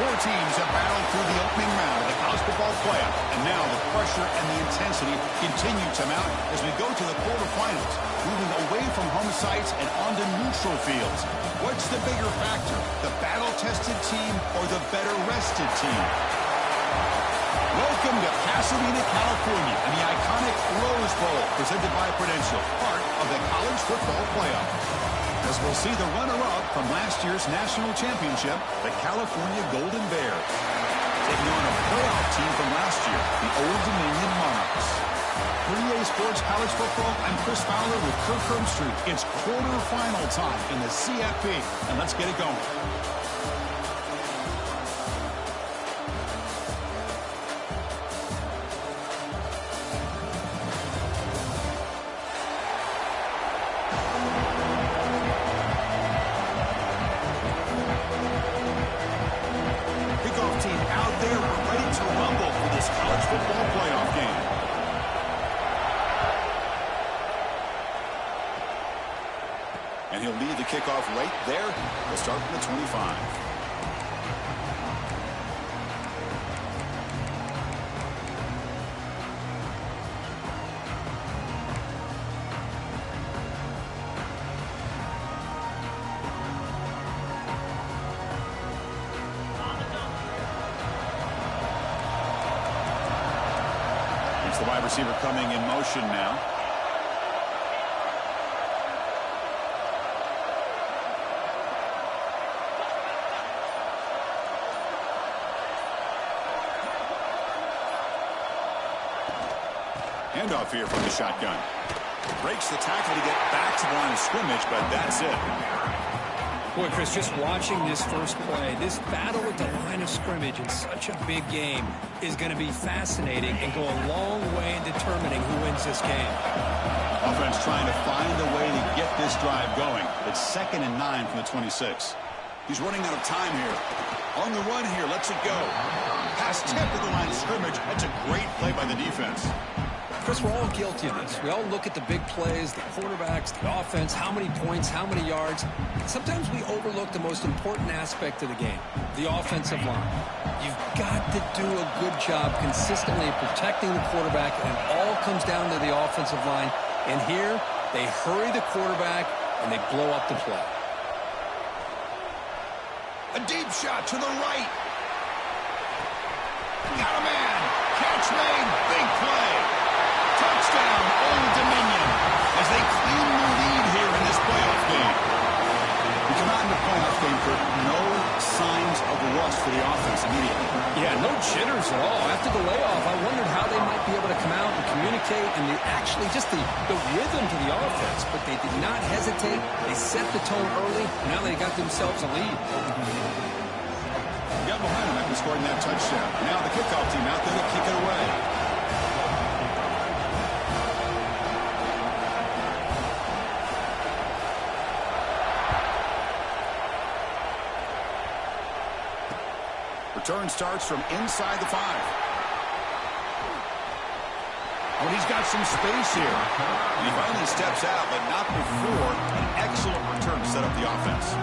Four teams have battled through the opening round of the college football playoff, and now the pressure and the intensity continue to mount as we go to the quarterfinals, moving away from home sites and onto neutral fields. What's the bigger factor, the battle-tested team or the better-rested team? Welcome to Pasadena, California, and the iconic Rose Bowl, presented by Prudential, part of the college football playoff. As we'll see the runner-up from last year's national championship, the California Golden Bears, taking on a playoff team from last year, the Old Dominion Monarchs. For EA Sports College Football, I'm Chris Fowler with Kirk Herbstreit. It's quarterfinal time in the CFP, and let's get it going. And he'll lead the kickoff right there. We'll start from the 25. It's the wide receiver coming in motion now. Handoff here from the shotgun. Breaks the tackle to get back to the line of scrimmage, but that's it. Boy, Chris, just watching this first play, this battle at the line of scrimmage in such a big game is going to be fascinating and go a long way in determining who wins this game. Offense trying to find a way to get this drive going. It's 2nd and 9 from the 26. He's running out of time here. On the run here, lets it go. Pass tip to the line of scrimmage. That's a great play by the defense. Chris, we're all guilty of this. We all look at the big plays, the quarterbacks, the offense, how many points, how many yards. Sometimes we overlook the most important aspect of the game, the offensive line. You've got to do a good job consistently protecting the quarterback, and it all comes down to the offensive line. And here, they hurry the quarterback, and they blow up the play. A deep shot to the right. Got a man. Catch made. Big play. Touchdown, Old Dominion, as they claim the lead here in this playoff game. We come out in the playoff game for no signs of rust for the offense immediately. Yeah, no jitters at all. After the layoff, I wondered how they might be able to come out and communicate and actually just the rhythm to the offense. But they did not hesitate. They set the tone early. Now they got themselves a lead. Got behind them after scoring that touchdown. Now the kickoff team out there to kick it away. Return starts from inside the 5. Oh, he's got some space here. And he finally steps out, but not before an excellent return to set up the offense.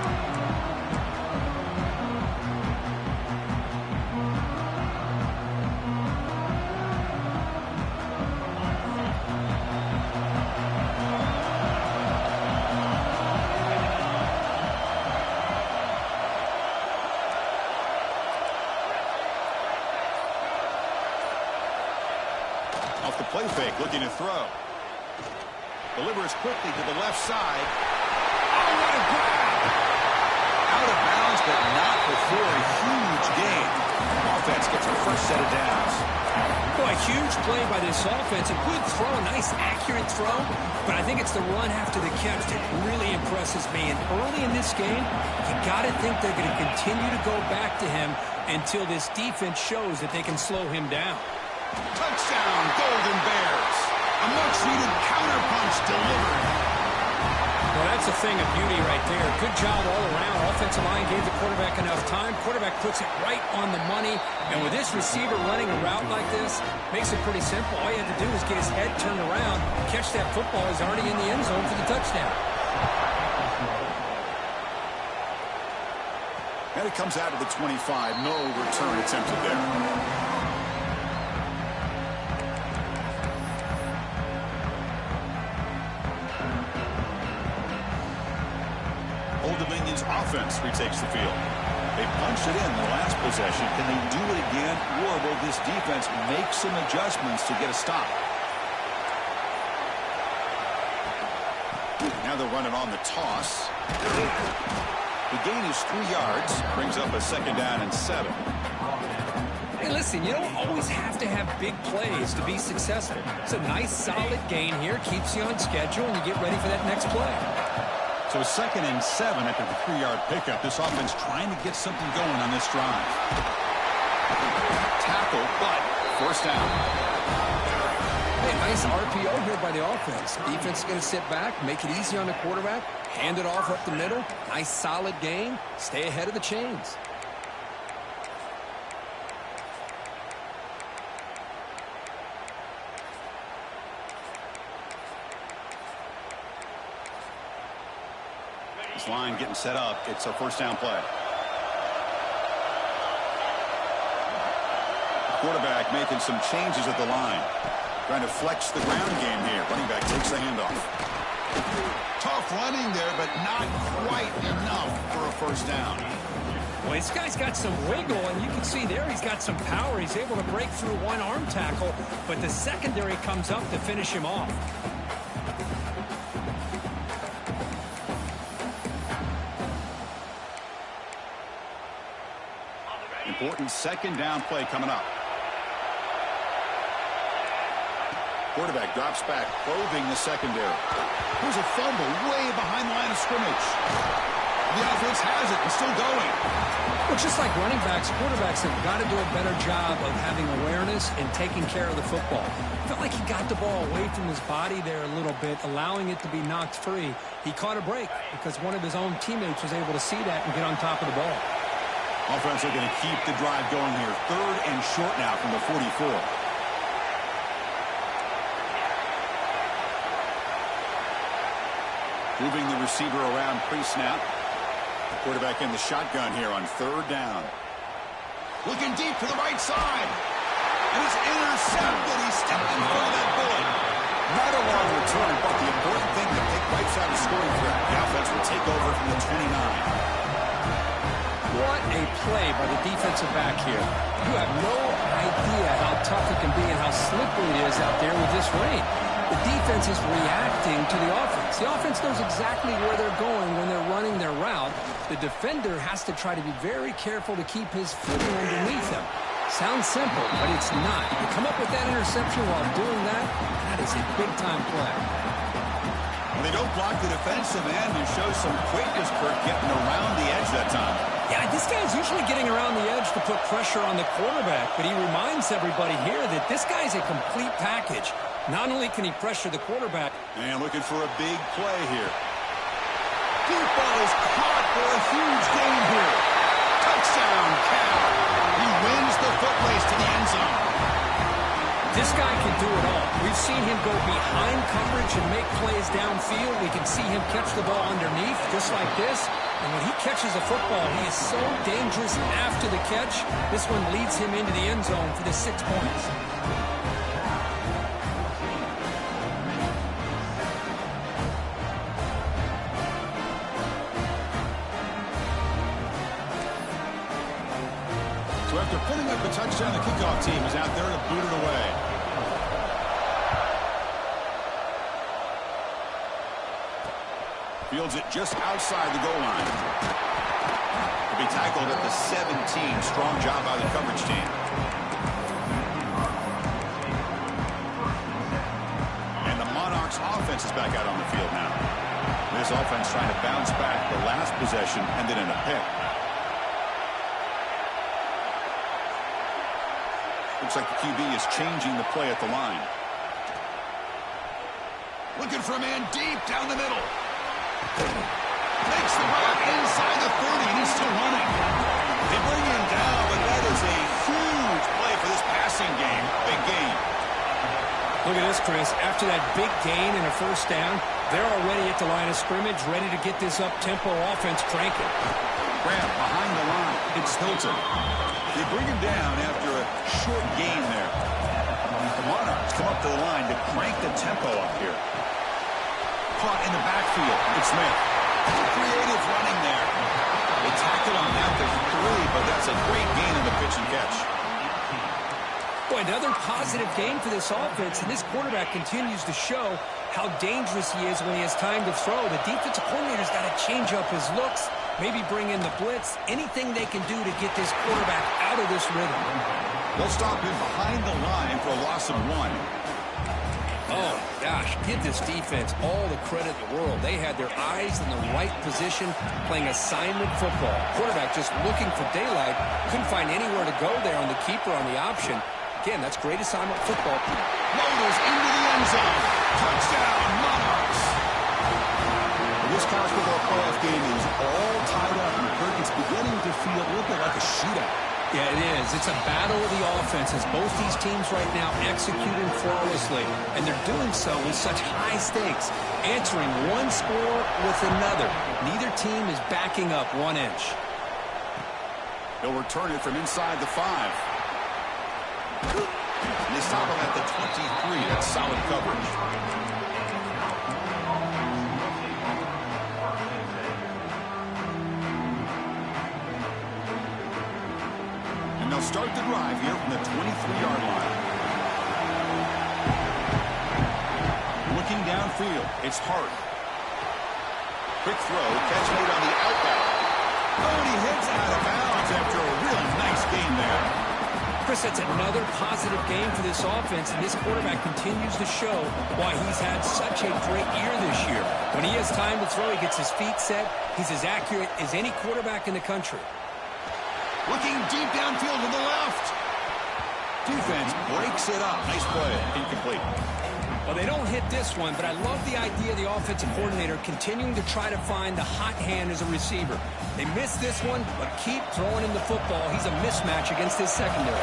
Off the play fake, looking to throw. Delivers quickly to the left side. Oh, what a grab! Out of bounds, but not before a huge gain. Offense gets her first set of downs. Boy, huge play by this offense. A good throw, a nice accurate throw. But I think it's the run after the catch that really impresses me. And early in this game, you got to think they're going to continue to go back to him until this defense shows that they can slow him down. Touchdown, Golden Bears. A much-needed counterpunch delivered. Well, that's a thing of beauty right there. Good job all around. Offensive line gave the quarterback enough time. Quarterback puts it right on the money. And with this receiver running a route like this, makes it pretty simple. All you have to do is get his head turned around, catch that football. He's already in the end zone for the touchdown. And it comes out of the 25. No return attempted there. Old Dominion's offense retakes the field. They punched it in the last possession. Can they do it again? Or will this defense make some adjustments to get a stop? Now they'll run it on the toss. The gain is 3 yards. Brings up a 2nd down and 7. Hey, listen, you don't always have to have big plays to be successful. It's a nice, solid gain here. Keeps you on schedule, and you get ready for that next play. So 2nd and 7 after the 3-yard pickup. This offense trying to get something going on this drive. Tackle, but first down. Hey, nice RPO here by the offense. Defense is going to sit back, make it easy on the quarterback, hand it off up the middle. Nice, solid gain. Stay ahead of the chains. This line getting set up. It's a first down play. Quarterback making some changes at the line. Trying to flex the ground game here. Running back takes the handoff. Tough running there, but not quite enough for a first down. Well, this guy's got some wiggle, and you can see there he's got some power. He's able to break through one arm tackle, but the secondary comes up to finish him off. Important 2nd down play coming up. Quarterback drops back, probing the secondary. There's a fumble way behind the line of scrimmage. The offense has it and still going. Well, just like running backs, quarterbacks have got to do a better job of having awareness and taking care of the football. Felt like he got the ball away from his body there a little bit, allowing it to be knocked free. He caught a break because one of his own teammates was able to see that and get on top of the ball. Offense are going to keep the drive going here. 3rd and short now from the 44. Moving the receiver around pre-snap. Quarterback in the shotgun here on 3rd down. Looking deep to the right side. And it's intercepted. He stepped in front of that bullet. Not a long return, but the important thing that they wipes out a scoring threat. The offense will take over from the 29. What a play by the defensive back here. You have no idea how tough it can be and how slippery it is out there with this rain. The defense is reacting to the offense. The offense knows exactly where they're going when they're running their route. The defender has to try to be very careful to keep his footing underneath him. Sounds simple, but it's not. You come up with that interception while doing that, that is a big-time play. When they don't block the defensive end and show some quickness, Kirk, getting around the edge that time. Yeah, this guy's usually getting around the edge to put pressure on the quarterback, but he reminds everybody here that this guy's a complete package. Not only can he pressure the quarterback. And looking for a big play here. Deep ball is caught for a huge gain here. Touchdown, Cal. He wins the foot race to the end zone. This guy can do it all. We've seen him go behind coverage and make plays downfield. We can see him catch the ball underneath, just like this. And when he catches a football, he is so dangerous after the catch. This one leads him into the end zone for the 6 points. So after putting up a touchdown, the kickoff team is out there to boot it away. Fields it just outside the goal line. He'll be tackled at the 17. Strong job by the coverage team. And the Monarchs offense is back out on the field now. This offense trying to bounce back. The last possession ended in a pick. Looks like the QB is changing the play at the line. Looking for a man deep down the middle. Makes the route inside the 30, and he's still running. They bring him down, but that is a huge play for this passing game. Big gain. Look at this, Chris. After that big gain and a first down, they're already at the line of scrimmage, ready to get this up-tempo offense cranking. Grab behind the line. It's Hilton. They bring him down after a short gain there. The Monarchs come up to the line to crank the tempo up here. Caught in the backfield. It's Smith. Creative running there. They tackle him after 3, but that's a great gain on the pitch and catch. Boy, another positive gain for this offense, and this quarterback continues to show how dangerous he is when he has time to throw. The defensive coordinator's got to change up his looks, maybe bring in the blitz, anything they can do to get this quarterback out of this rhythm. They'll stop him behind the line for a loss of 1. Oh, gosh, give this defense all the credit in the world. They had their eyes in the right position, playing assignment football. Quarterback just looking for daylight. Couldn't find anywhere to go there on the keeper on the option. Again, that's great assignment football. Loaders into the end zone. Touchdown, Monarchs. This college football playoff game is all tied up, and it's beginning to feel a little bit like a shootout. Yeah, it is. It's a battle of the offenses. Both these teams right now executing flawlessly, and they're doing so with such high stakes, answering one score with another. Neither team is backing up 1 inch. They'll return it from inside the 5. And they stop him at the 23. That's solid coverage. And they'll start the drive here from the 23-yard line. Looking downfield, it's Hart. Quick throw, catch made on the outback. Oh, and he hits out of bounds after a real nice game there. Chris, that's another positive game for this offense, and this quarterback continues to show why he's had such a great year this year. When he has time to throw, he gets his feet set. He's as accurate as any quarterback in the country. Looking deep downfield to the left. Defense breaks it up. Nice play. Incomplete. Well, they don't hit this one, but I love the idea of the offensive coordinator continuing to try to find the hot hand as a receiver. They missed this one, but keep throwing him the football. He's a mismatch against his secondary.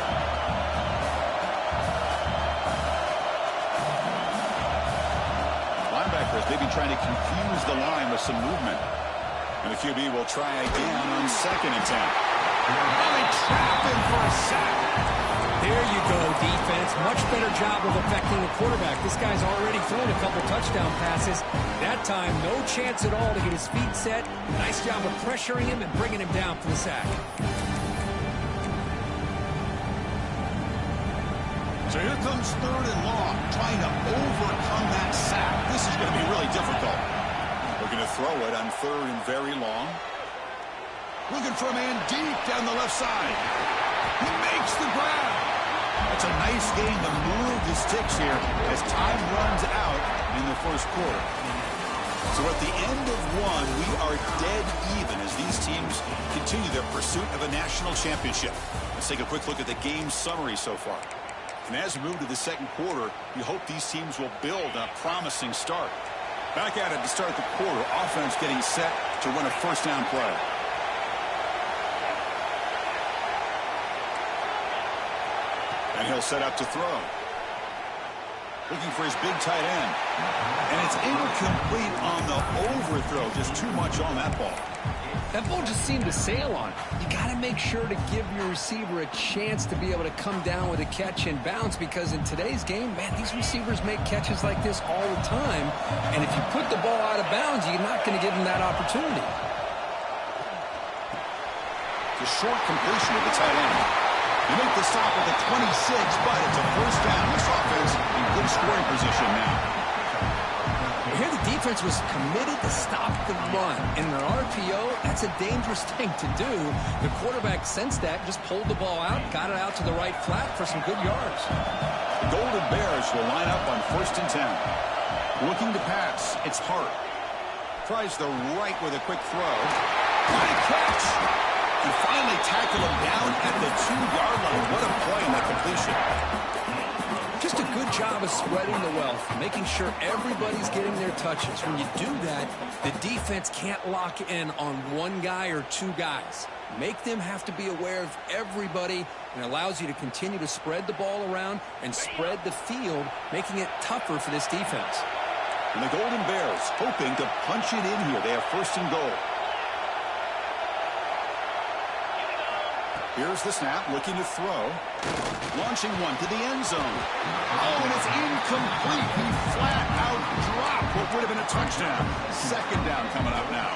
Linebackers maybe trying to confuse the line with some movement. And the QB will try again on second attempt. Oh, they trap him for a sack. There you go, defense. Much better job of affecting the quarterback. This guy's already thrown a couple touchdown passes. That time, no chance at all to get his feet set. Nice job of pressuring him and bringing him down for the sack. So here comes 3rd and long, trying to overcome that sack. This is going to be really difficult. Looking to throw it on 3rd and very long. Looking for a man deep down the left side. He makes the grab. That's a nice game to move the sticks here as time runs out in the first quarter. So at the end of 1, we are dead even as these teams continue their pursuit of a national championship. Let's take a quick look at the game summary so far. And as we move to the second quarter, we hope these teams will build on a promising start. Back at it to start the quarter, offense getting set to run a first down play. And he'll set up to throw. Looking for his big tight end. And it's incomplete on the overthrow. Just too much on that ball. That ball just seemed to sail on it. You got to make sure to give your receiver a chance to be able to come down with a catch and bounce, because in today's game, man, these receivers make catches like this all the time. And if you put the ball out of bounds, you're not going to give them that opportunity. The short completion of the tight end. You make the stop at the 26, but it's a first down. This offense in good scoring position now. Here the defense was committed to stop the run. In an RPO, that's a dangerous thing to do. The quarterback sensed that, just pulled the ball out, got it out to the right flat for some good yards. The Golden Bears will line up on 1st and 10. Looking to pass, it's Hart. Tries the right with a quick throw. What a catch! And finally tackled him down at the 2-yard line. What a play in that completion. Just a good job of spreading the wealth, making sure everybody's getting their touches. When you do that, the defense can't lock in on one guy or 2 guys. Make them have to be aware of everybody, and allows you to continue to spread the ball around and spread the field, making it tougher for this defense. And the Golden Bears hoping to punch it in here. They have 1st and goal. Here's the snap, looking to throw. Launching one to the end zone. Oh, and it's incomplete. He flat out dropped what would have been a touchdown. Second down coming up now.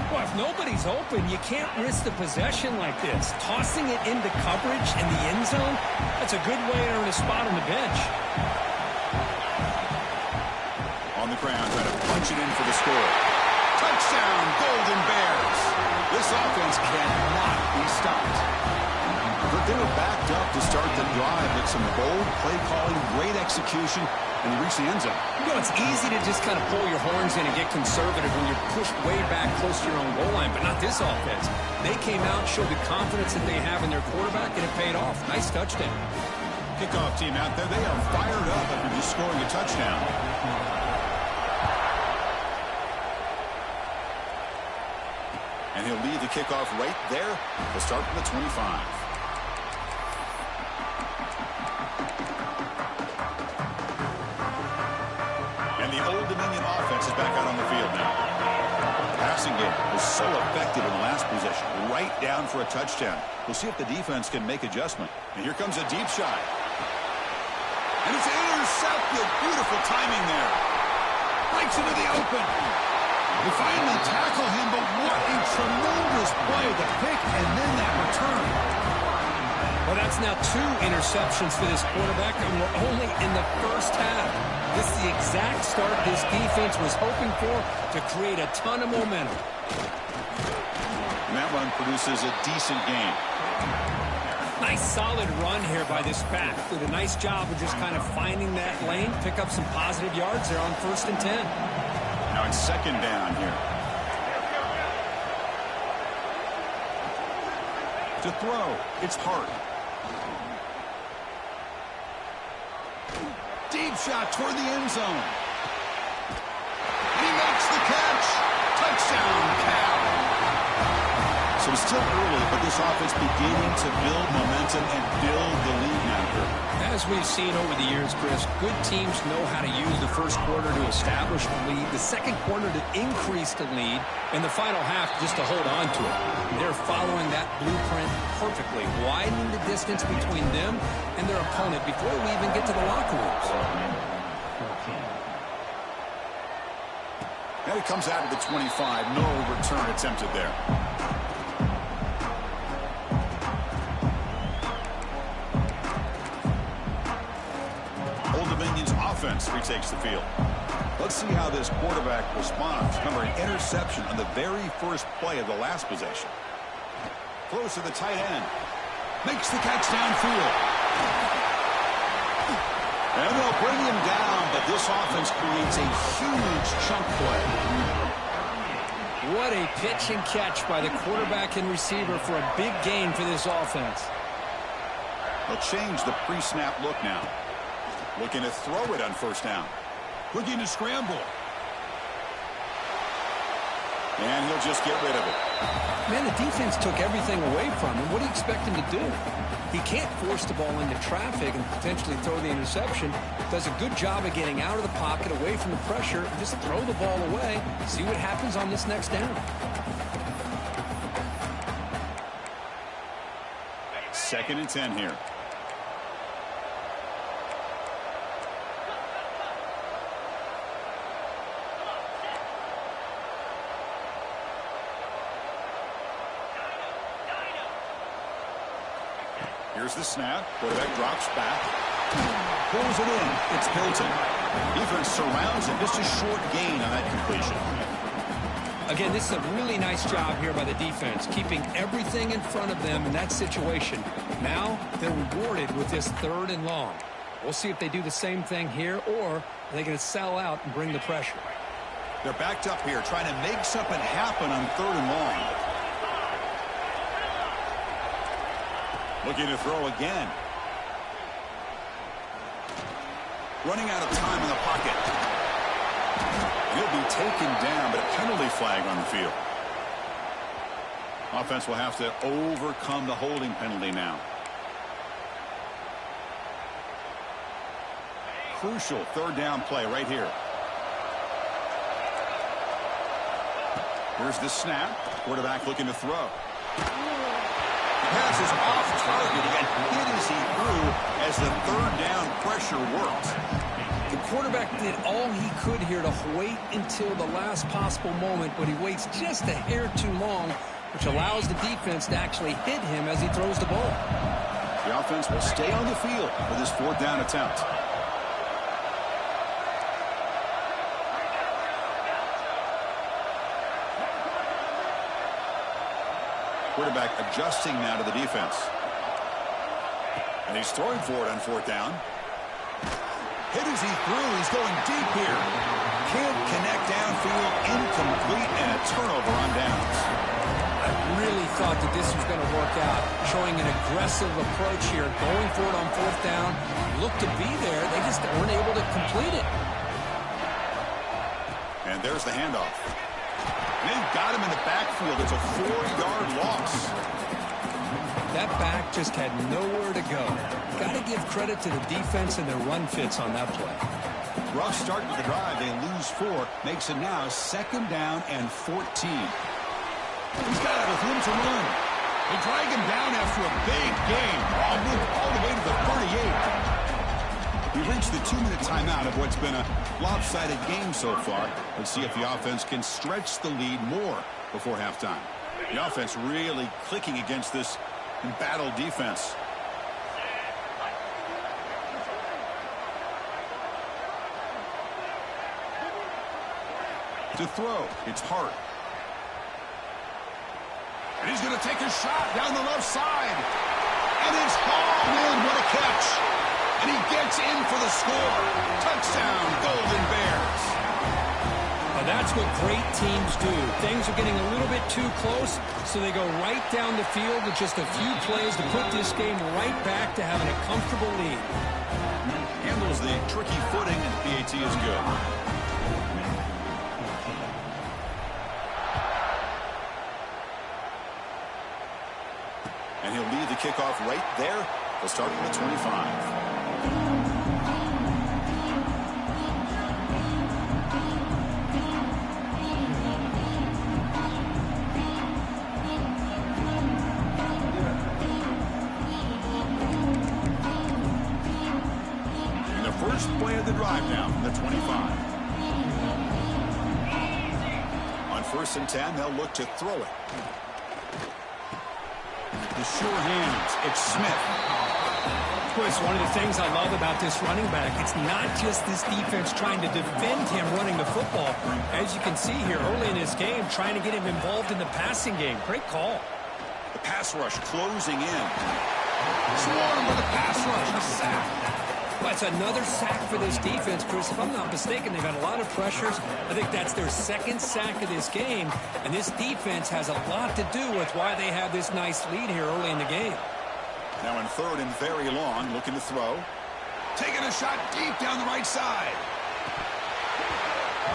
Well, if nobody's open, you can't risk the possession like this. Tossing it into coverage in the end zone, that's a good way to earn a spot on the bench. On the ground, trying to punch it in for the score. Touchdown, Golden Bears. This offense cannot be stopped. But they were backed up to start the drive with some bold play calling, great execution, and they reached the end zone. You know, it's easy to just kind of pull your horns in and get conservative when you're pushed way back close to your own goal line, but not this offense. They came out, showed the confidence that they have in their quarterback, and it paid off. Nice touchdown. Kickoff team out there, they are fired up after just scoring a touchdown. And he'll lead the kickoff right there to start from the 25. And the Old Dominion offense is back out on the field now. The passing game was so effective in the last possession, right down for a touchdown. We'll see if the defense can make adjustment. And here comes a deep shot. And it's intercepted. Beautiful timing there. Breaks into the open. They finally tackle him, but what a tremendous play. The pick and then that return. Well, that's now 2 interceptions for this quarterback, and we're only in the first half. This is the exact start this defense was hoping for to create a ton of momentum. And that run produces a decent gain. Nice solid run here by this back. Did a nice job of just kind of finding that lane, pick up some positive yards there on 1st and 10. Now it's second down here. To throw, it's Hart. Deep shot toward the end zone. He makes the catch. Touchdown, Cal. So it's still early, but this offense beginning to build momentum and build the lead now here. As we've seen over the years, Chris, good teams know how to use the first quarter to establish the lead, the second quarter to increase the lead, and the final half just to hold on to it. They're following that blueprint perfectly, widening the distance between them and their opponent before we even get to the locker rooms. And it comes out of the 25. No return attempted there. Old Dominion's offense retakes the field. Let's see how this quarterback responds. Remember, an interception on the very first play of the last possession. Throws to the tight end. Makes the catch downfield. And they'll bring him down, but this offense creates a huge chunk play. What a pitch and catch by the quarterback and receiver for a big gain for this offense. They'll change the pre-snap look now. Looking to throw it on 1st down. Looking to scramble. And he'll just get rid of it. Man, the defense took everything away from him. What do you expect him to do? He can't force the ball into traffic and potentially throw the interception. Does a good job of getting out of the pocket, away from the pressure, and just throw the ball away. See what happens on this next down. 2nd and 10 here. Here's the snap. Quarterback drops back. Pulls it in. It's Hilton. Defense surrounds him. Just a short gain on that completion. Again, this is a really nice job here by the defense, keeping everything in front of them in that situation. Now they're rewarded with this 3rd and long. We'll see if they do the same thing here, or are they going to sell out and bring the pressure. They're backed up here, trying to make something happen on 3rd and long. Looking to throw again. Running out of time in the pocket. He'll be taken down, but a penalty flag on the field. Offense will have to overcome the holding penalty now. Crucial 3rd down play right here. Here's the snap. Quarterback looking to throw. pass is off target. He got hit as he threw as the third down pressure worked. The quarterback did all he could here to wait until the last possible moment, but he waits just a hair too long, which allows the defense to actually hit him as he throws the ball. The offense will stay on the field for this fourth down attempt. Quarterback adjusting now to the defense. And he's throwing for it on fourth down. Hit as he threw. He's going deep here. Can't connect downfield. Incomplete, and a turnover on downs. I really thought that this was going to work out. Showing an aggressive approach here. Going for it on fourth down. Looked to be there. They just weren't able to complete it. And there's the handoff. And they've got him in the backfield. It's a 4-yard loss. That back just had nowhere to go. Got to give credit to the defense and their run fits on that play. Rough start to the drive. They lose 4. Makes it now second down and 14. He's got it with room to run. They drag him down after a big game. Moved all the way to the 38. We reached the 2-minute timeout of what's been a lopsided game so far. Let's see if the offense can stretch the lead more before halftime. The offense really clicking against this embattled defense. To throw, it's Hart. And he's going to take a shot down the left side. And it's hauled in. What a catch. And he gets in for the score. Touchdown, Golden Bears. Now that's what great teams do. Things are getting a little bit too close, so they go right down the field with just a few plays to put this game right back to having a comfortable lead. Handles the tricky footing, and the PAT is good. And he'll lead the kickoff right there. They'll start at the 25. First play of the drive now from the 25. On 1st and 10, they'll look to throw it. The sure hands, it's Smith. Boy, it's one of the things I love about this running back. It's not just this defense trying to defend him running the football. As you can see here early in this game, trying to get him involved in the passing game. Great call. The pass rush closing in. Swarmed by the pass rush. A sack. That's another sack for this defense, Chris. If I'm not mistaken, they've had a lot of pressures. I think that's their second sack of this game. And this defense has a lot to do with why they have this nice lead here early in the game. Now in 3rd and very long, looking to throw. Taking a shot deep down the right side.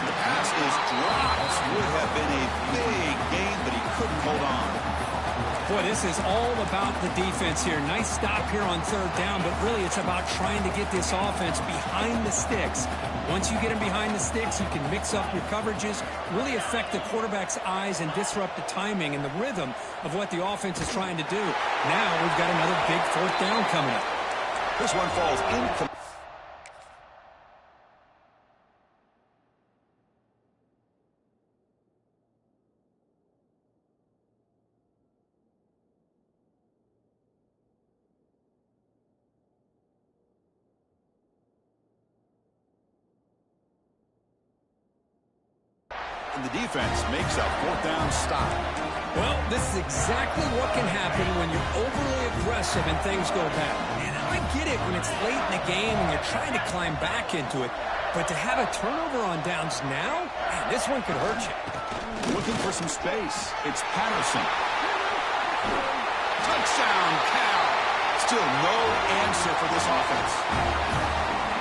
The pass is dropped. Would have been a big gain, but he couldn't hold on. Boy, this is all about the defense here. Nice stop here on 3rd down, but really it's about trying to get this offense behind the sticks. Once you get them behind the sticks, you can mix up your coverages, really affect the quarterback's eyes and disrupt the timing and the rhythm of what the offense is trying to do. Now we've got another big 4th down coming up. This one falls incomplete. And the defense makes a 4th down stop. Well, this is exactly what can happen when you're overly aggressive and things go bad. And I get it when it's late in the game and you're trying to climb back into it. But to have a turnover on downs now, man, this one could hurt you. Looking for some space. It's Patterson. Touchdown, Cal. Still no answer for this offense.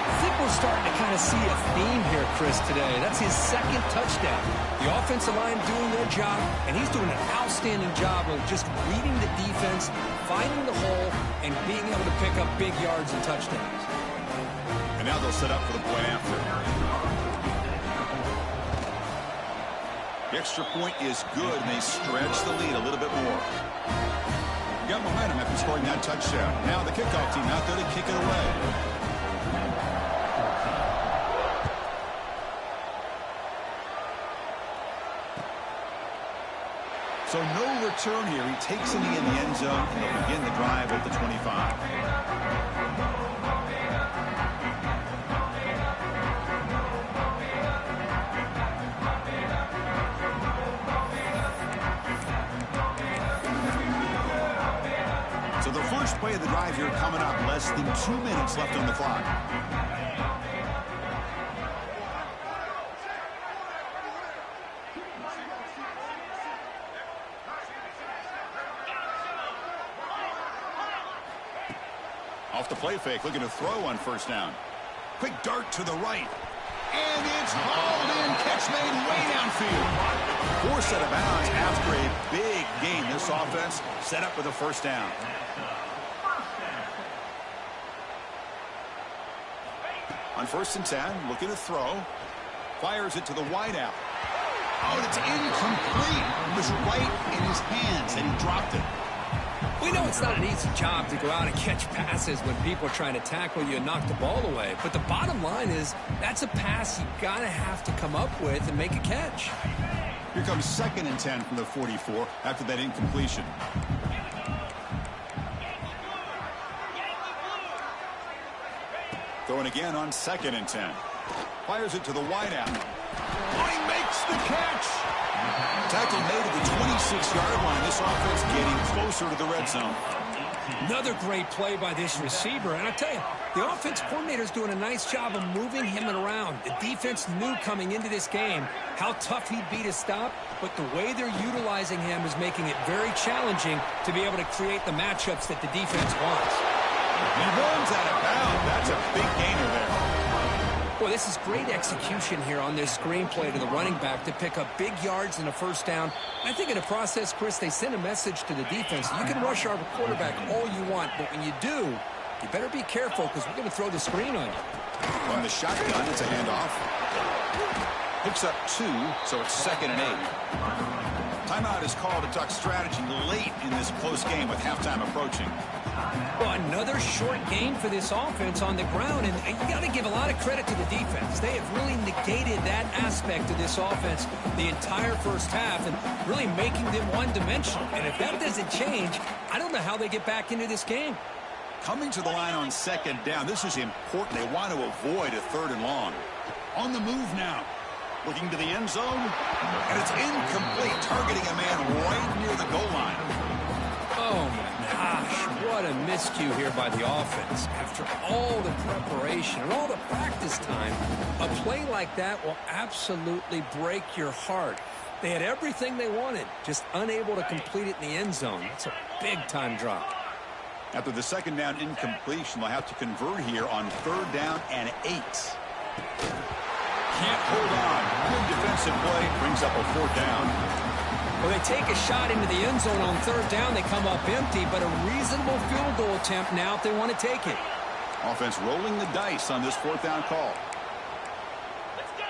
I think we're starting to kind of see a theme here, Chris, today. That's his 2nd touchdown. The offensive line doing their job, and he's doing an outstanding job of just reading the defense, finding the hole, and being able to pick up big yards and touchdowns. And now they'll set up for the play after. The extra point is good, and they stretch the lead a little bit more. Got momentum after scoring that touchdown. Now the kickoff team out there to kick it away. So no return here. He takes it in the end zone, and they'll begin the drive at the 25. So the first play of the drive here coming up. Less than 2 minutes left on the clock. Off the play fake, looking to throw on first down. Quick dart to the right. And it's hauled in. Catch made way downfield. Forced out of bounds after a big gain. This offense set up with a first down. On 1st and 10, looking to throw. Fires it to the wideout. Oh, it's incomplete. It was right in his hands, and he dropped it. We know it's not an easy job to go out and catch passes when people are trying to tackle you and knock the ball away. But the bottom line is that's a pass you got to have to come up with and make a catch. Here comes 2nd and 10 from the 44 after that incompletion. Throwing again on 2nd and 10. Fires it to the wideout. Oh, he makes the catch. Tackle made at the 26-yard line. This offense getting closer to the red zone. Another great play by this receiver. And I tell you, the offense coordinator's doing a nice job of moving him around. The defense knew coming into this game how tough he'd be to stop, but the way they're utilizing him is making it very challenging to be able to create the matchups that the defense wants. He runs out of bounds. That's a big gainer there. Boy, this is great execution here on this screenplay to the running back to pick up big yards and a first down. I think in the process, Chris, they send a message to the defense. You can rush our quarterback all you want, but when you do, you better be careful because we're going to throw the screen on you. On the shotgun, it's a handoff. Picks up 2, so it's 2nd and 8. Timeout is called to talk strategy late in this close game with halftime approaching. Well, another short gain for this offense on the ground, and you got to give a lot of credit to the defense. They have really negated that aspect of this offense the entire first half and really making them one-dimensional. And if that doesn't change, I don't know how they get back into this game. Coming to the line on 2nd down, this is important. They want to avoid a 3rd and long. On the move now. Looking to the end zone, and it's incomplete, targeting a man right near the goal line. Oh, my gosh, what a miscue here by the offense. After all the preparation and all the practice time, a play like that will absolutely break your heart. They had everything they wanted, just unable to complete it in the end zone. It's a big-time drop. After the 2nd down incompletion, they'll have to convert here on 3rd down and 8. Can't hold on. Good defensive play. Brings up a 4th down. Well, they take a shot into the end zone on 3rd down. They come up empty, but a reasonable field goal attempt now if they want to take it. Offense rolling the dice on this 4th down call. Let's go.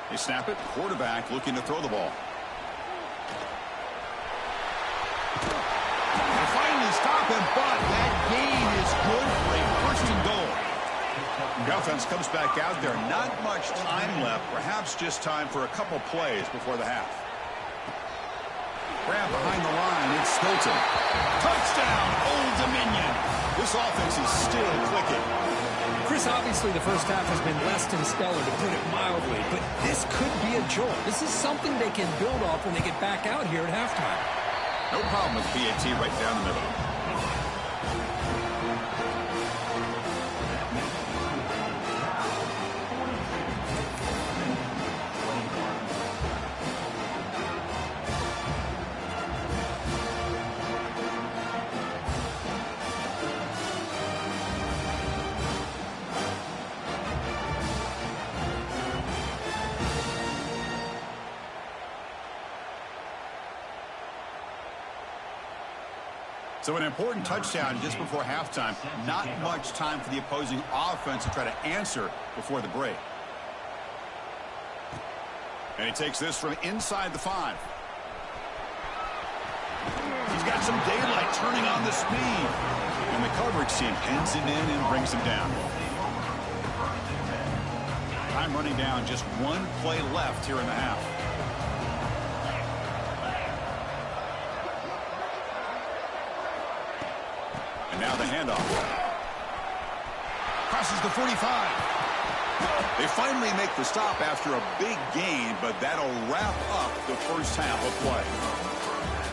They snap it. Quarterback looking to throw the ball. They finally stop him, but that gain is good for a 1st and goal. The offense comes back out there. Not much time left. Perhaps just time for a couple plays before the half. Grab behind the line. It's Stilton. Touchdown, Old Dominion. This offense is still clicking. Chris, obviously the first half has been less than stellar, to put it mildly, but this could be a jolt. This is something they can build off when they get back out here at halftime. No problem with PAT right down the middle. So an important touchdown just before halftime. Not much time for the opposing offense to try to answer before the break. And he takes this from inside the 5. He's got some daylight turning on the speed. And the coverage team pins him in and brings him down. Time running down, just one play left here in the half. And now the handoff. Crosses the 45. They finally make the stop after a big gain, but that'll wrap up the first half of play.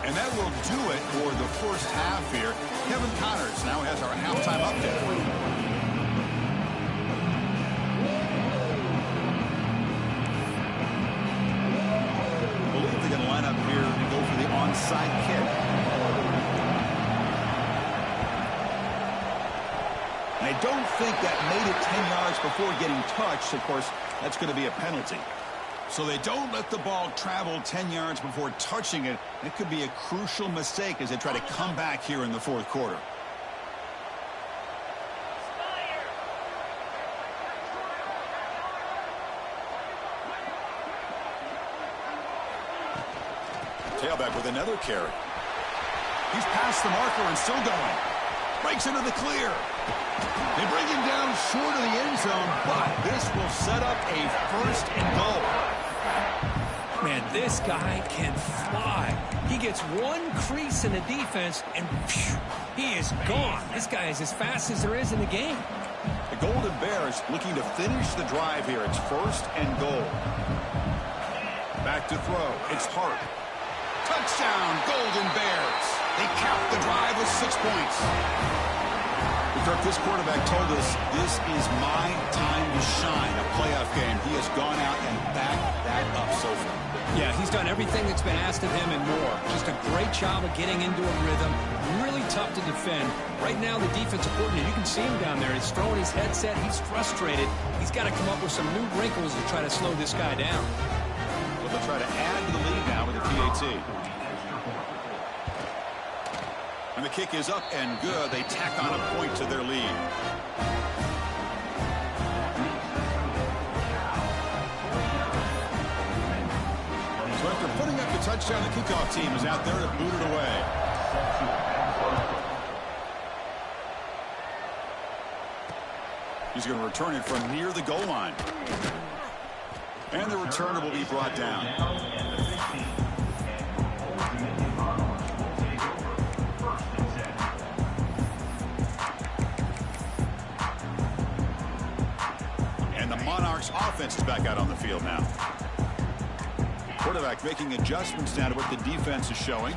And that will do it for the first half here. Kevin Connors now has our halftime update. I believe they're going to line up here to go for the onside kick. And I don't think that made it 10 yards before getting touched. Of course, that's going to be a penalty. So they don't let the ball travel 10 yards before touching it. It could be a crucial mistake as they try to come back here in the fourth quarter. Tailback with another carry. He's past the marker and still going. Breaks into the clear. They bring him down short of the end zone, but this will set up a first and goal. Man, this guy can fly. He gets one crease in the defense, and phew, he is gone. This guy is as fast as there is in the game. The Golden Bears looking to finish the drive here. It's first and goal. Back to throw. It's Hart. Touchdown, Golden Bears. They cap the drive with 6 points. This quarterback told us this is my time to shine, a playoff game. He has gone out and backed that up so far. Yeah, he's done everything that's been asked of him and more. Just a great job of getting into a rhythm. Really tough to defend. Right now, the defensive coordinator, you can see him down there. He's throwing his headset. He's frustrated. He's got to come up with some new wrinkles to try to slow this guy down. Well, they'll try to add to the lead now with the PAT. And the kick is up and good. They tack on a point to their lead. So after putting up the touchdown, the kickoff team is out there to boot it away. He's going to return it from near the goal line. And the returner will be brought down. Offense is back out on the field now. Quarterback making adjustments now to what the defense is showing.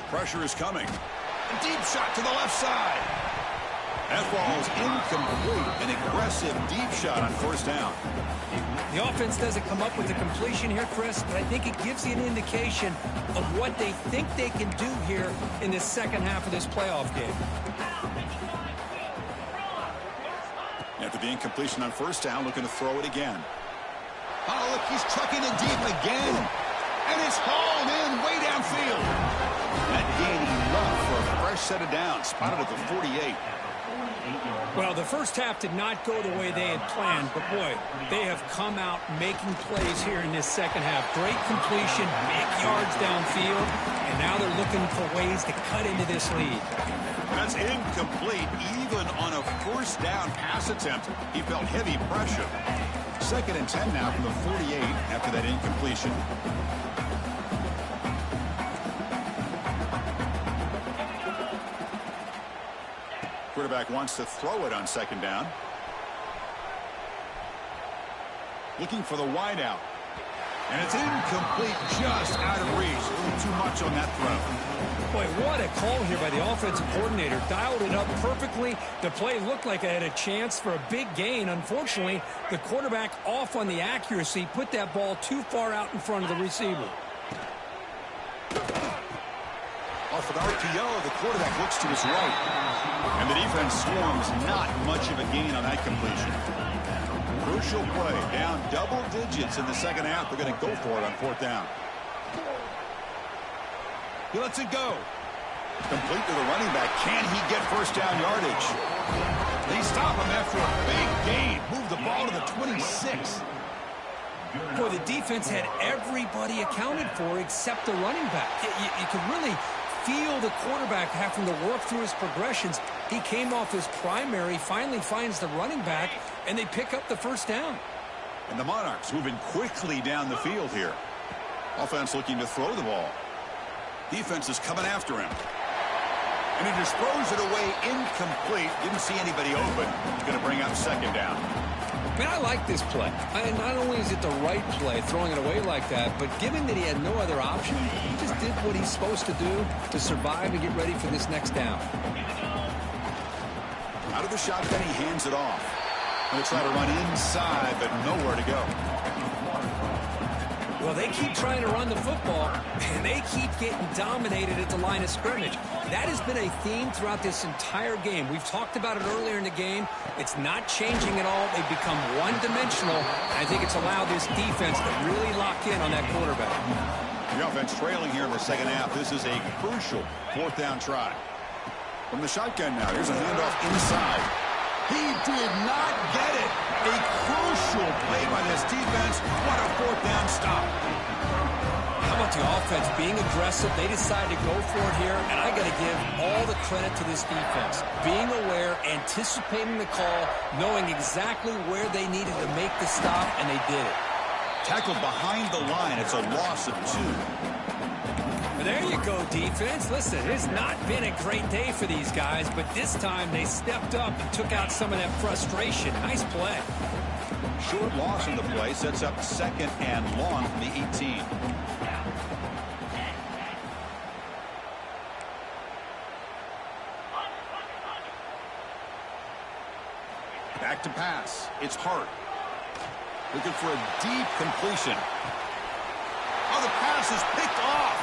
Pressure is coming. A deep shot to the left side. That ball is incomplete. An aggressive deep shot on first down. The offense doesn't come up with the completion here, Chris, but I think it gives you an indication of what they think they can do here in the second half of this playoff game. After the incompletion on first down, looking to throw it again. Oh, look, he's trucking it deep again. And it's hauled in way downfield. That gain enough for a fresh set of downs. Spotted at the 48. Well, the first half did not go the way they had planned, but boy, they have come out making plays here in this second half. Great completion, big yards downfield, and now they're looking for ways to cut into this lead. That's incomplete. Even on a first down pass attempt, he felt heavy pressure. 2nd and 10 now from the 48 after that incompletion. Quarterback wants to throw it on 2nd down. Looking for the wide out. And it's incomplete, just out of reach. A little too much on that throw. Boy, what a call here by the offensive coordinator. Dialed it up perfectly. The play looked like it had a chance for a big gain. Unfortunately, the quarterback off on the accuracy, put that ball too far out in front of the receiver. Off with RPO, the quarterback looks to his right. And the defense swarms, not much of a gain on that completion. Crucial play, down double digits in the second half. They're going to go for it on 4th down. He lets it go. Complete to the running back. Can he get first down yardage? They stop him after a big gain. Move the ball to the 26. Boy, the defense had everybody accounted for except the running back. You could really feel the quarterback having to work through his progressions. He came off his primary, finally finds the running back, and they pick up the first down. And the Monarchs moving quickly down the field here. Offense looking to throw the ball. Defense is coming after him. And he just throws it away incomplete. Didn't see anybody open. He's going to bring up second down. Man, I like this play. And not only is it the right play, throwing it away like that, but given that he had no other option, he just did what he's supposed to do to survive and get ready for this next down. Out of the shotgun, he hands it off. Going to try to run inside, but nowhere to go. Well, they keep trying to run the football, and they keep getting dominated at the line of scrimmage. That has been a theme throughout this entire game. We've talked about it earlier in the game. It's not changing at all. They've become one-dimensional. I think it's allowed this defense to really lock in on that quarterback. The offense trailing here in the second half. This is a crucial fourth down try. From the shotgun now, here's a handoff inside. He did not get it. A crucial play by this defense. What a fourth down stop. How about the offense being aggressive? They decided to go for it here, and I got to give all the credit to this defense. Being aware, anticipating the call, knowing exactly where they needed to make the stop, and they did it. Tackled behind the line. It's a loss of 2. But there you go, defense. Listen, it's not been a great day for these guys, but this time they stepped up and took out some of that frustration. Nice play. Short loss in the play sets up second and long from the 18. Back to pass. It's Hart. Looking for a deep completion. Oh, the pass is picked off.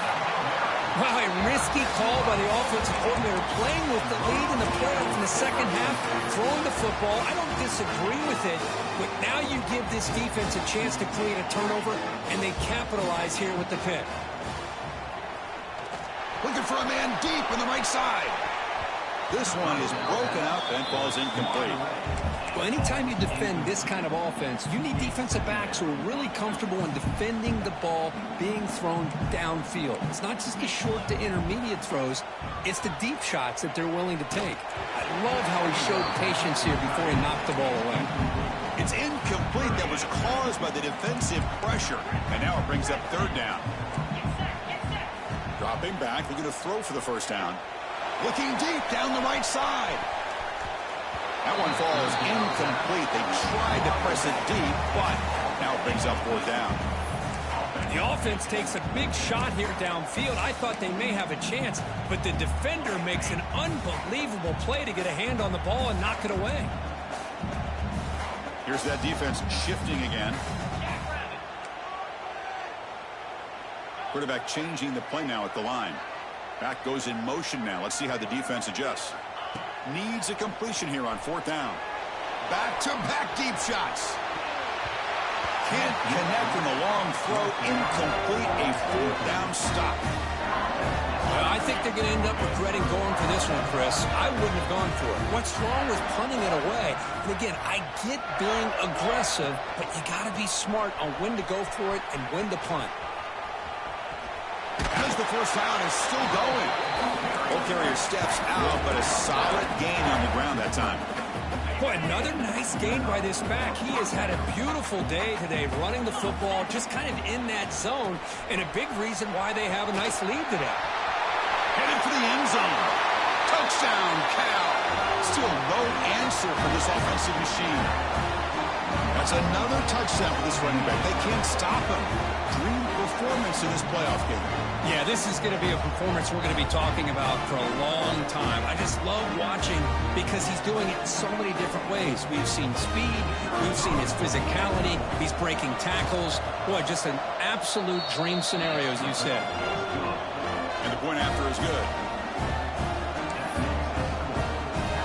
Wow, a risky call by the offensive coordinator, playing with the lead in the playoff in the second half, throwing the football. I don't disagree with it, but now you give this defense a chance to create a turnover, and they capitalize here with the pick. Looking for a man deep on the right side. This one is broken up and falls incomplete. Well, anytime you defend this kind of offense, you need defensive backs who are really comfortable in defending the ball being thrown downfield. It's not just the short to intermediate throws, it's the deep shots that they're willing to take. I love how he showed patience here before he knocked the ball away. It's incomplete. That was caused by the defensive pressure. And now it brings up third down. Dropping back, they're going to throw for the first down. Looking deep down the right side. That one falls incomplete. They tried to press it deep, but now it brings up fourth down. The offense takes a big shot here downfield. I thought they may have a chance, but the defender makes an unbelievable play to get a hand on the ball and knock it away. Here's that defense shifting again. Quarterback changing the play now at the line. Back goes in motion now. Let's see how the defense adjusts. Needs a completion here on fourth down. Back-to-back deep shots. Can't connect in the long throw. Incomplete. A fourth down stop. Well, I think they're going to end up regretting going for this one, Chris. I wouldn't have gone for it. What's wrong with punting it away? And again, I get being aggressive, but you got to be smart on when to go for it and when to punt. As the first down is still going. Ball carrier steps out, but a solid gain on the ground that time. Boy, another nice gain by this back. He has had a beautiful day today running the football, just kind of in that zone, and a big reason why they have a nice lead today. Headed for the end zone. Touchdown, Cal. Still no answer for this offensive machine. That's another touchdown for this running back. They can't stop him. Dream performance in this playoff game. Yeah, this is going to be a performance we're going to be talking about for a long time. I just love watching because he's doing it in so many different ways. We've seen speed. We've seen his physicality. He's breaking tackles. Boy, just an absolute dream scenario, as you said. And the point after is good.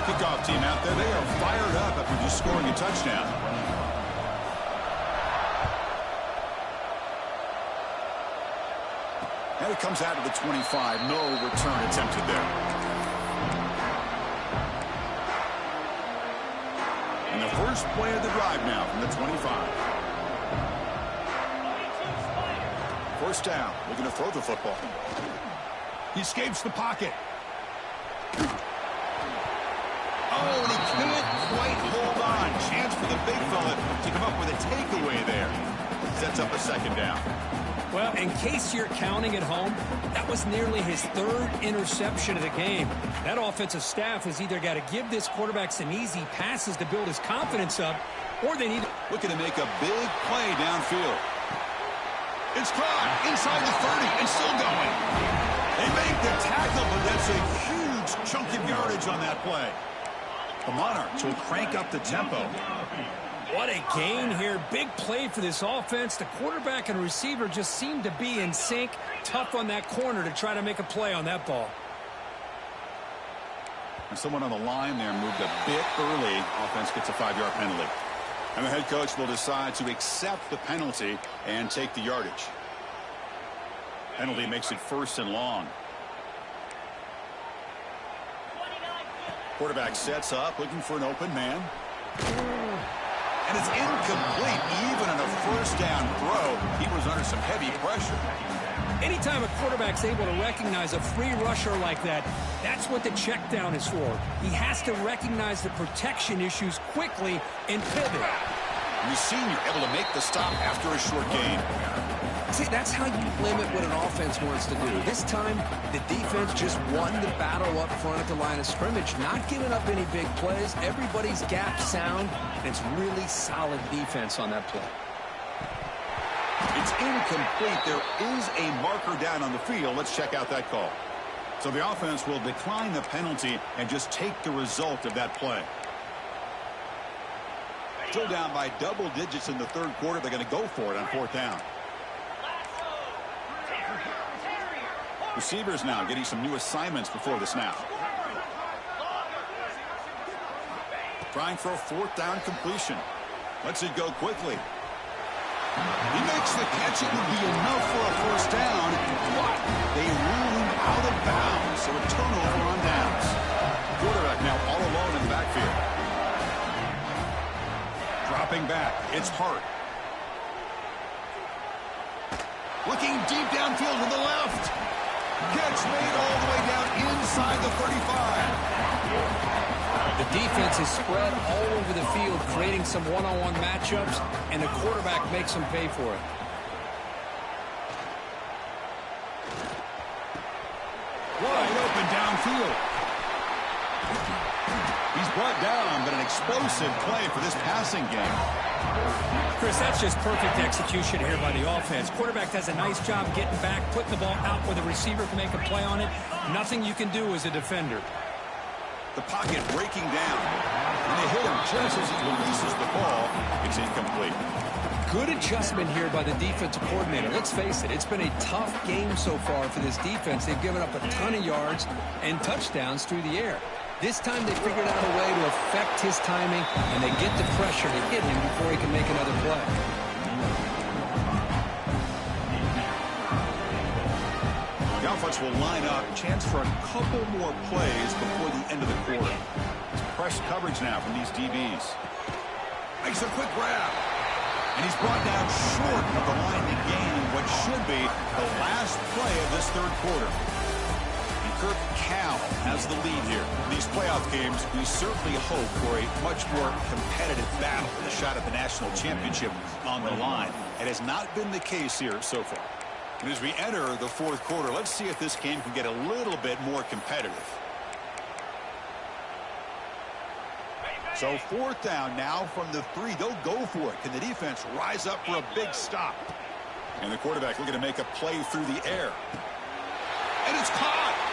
Kickoff team out there. They are fired up after just scoring a touchdown. And it comes out of the 25. No return attempted there. And the first play of the drive now from the 25. First down. Looking to throw the football. He escapes the pocket. Oh, and he couldn't quite hold on. Chance for the big fella to come up with a takeaway there. Sets up a second down. Well, in case you're counting at home, that was nearly his third interception of the game. That offensive staff has either got to give this quarterback some easy passes to build his confidence up, or they need to... Looking to make a big play downfield. It's caught inside the 30 and still going. They make the tackle, but that's a huge chunk of yardage on that play. The Monarchs will crank up the tempo. What a gain here. Big play for this offense. The quarterback and receiver just seem to be in sync. Tough on that corner to try to make a play on that ball. And someone on the line there moved a bit early. Offense gets a 5-yard penalty. And the head coach will decide to accept the penalty and take the yardage. Penalty makes it 1st and long. Quarterback sets up, looking for an open man. And it's incomplete. Even on a 1st down throw, he was under some heavy pressure. Anytime a quarterback's able to recognize a free rusher like that, that's what the check down is for. He has to recognize the protection issues quickly and pivot. And the senior able to make the stop after a short gain. See, that's how you limit what an offense wants to do. This time, the defense just won the battle up front at the line of scrimmage, not giving up any big plays. Everybody's gap sound, and it's really solid defense on that play. It's incomplete. There is a marker down on the field. Let's check out that call. So the offense will decline the penalty and just take the result of that play. Still down by double digits in the 3rd quarter. They're going to go for it on 4th down. Receivers now getting some new assignments before the snap. Trying for a 4th down completion. Lets it go quickly. He makes the catch. It would be enough for a 1st down, but they rule him out of bounds. So a turnover on downs. Quarterback now all alone in the backfield. Dropping back. It's Hart. Looking deep downfield to the left. Catch made all the way down inside the 35. The defense is spread all over the field, creating some one-on-one matchups, and the quarterback makes them pay for it. Wide open downfield. He's brought down, but an explosive play for this passing game. Chris, that's just perfect execution here by the offense. Quarterback does a nice job getting back, putting the ball out where the receiver can make a play on it. Nothing you can do as a defender. The pocket breaking down. And they hit him just as he releases the ball. It's incomplete. Good adjustment here by the defensive coordinator. Let's face it, it's been a tough game so far for this defense. They've given up a ton of yards and touchdowns through the air. This time they figured out a way to affect his timing, and they get the pressure to hit him before he can make another play. The offense will line up. Chance for a couple more plays before the end of the quarter. It's press coverage now from these DBs. Makes a quick grab. And he's brought down short of the line to gain what should be the last play of this 3rd quarter. And Kirk Cal has the lead here. In these playoff games, we certainly hope for a much more competitive battle with a shot at the national championship on the line. It has not been the case here so far. And as we enter the 4th quarter, let's see if this game can get a little bit more competitive. So 4th down now from the 3. They'll go for it. Can the defense rise up for a big stop? And the quarterback looking to make a play through the air. And it's caught.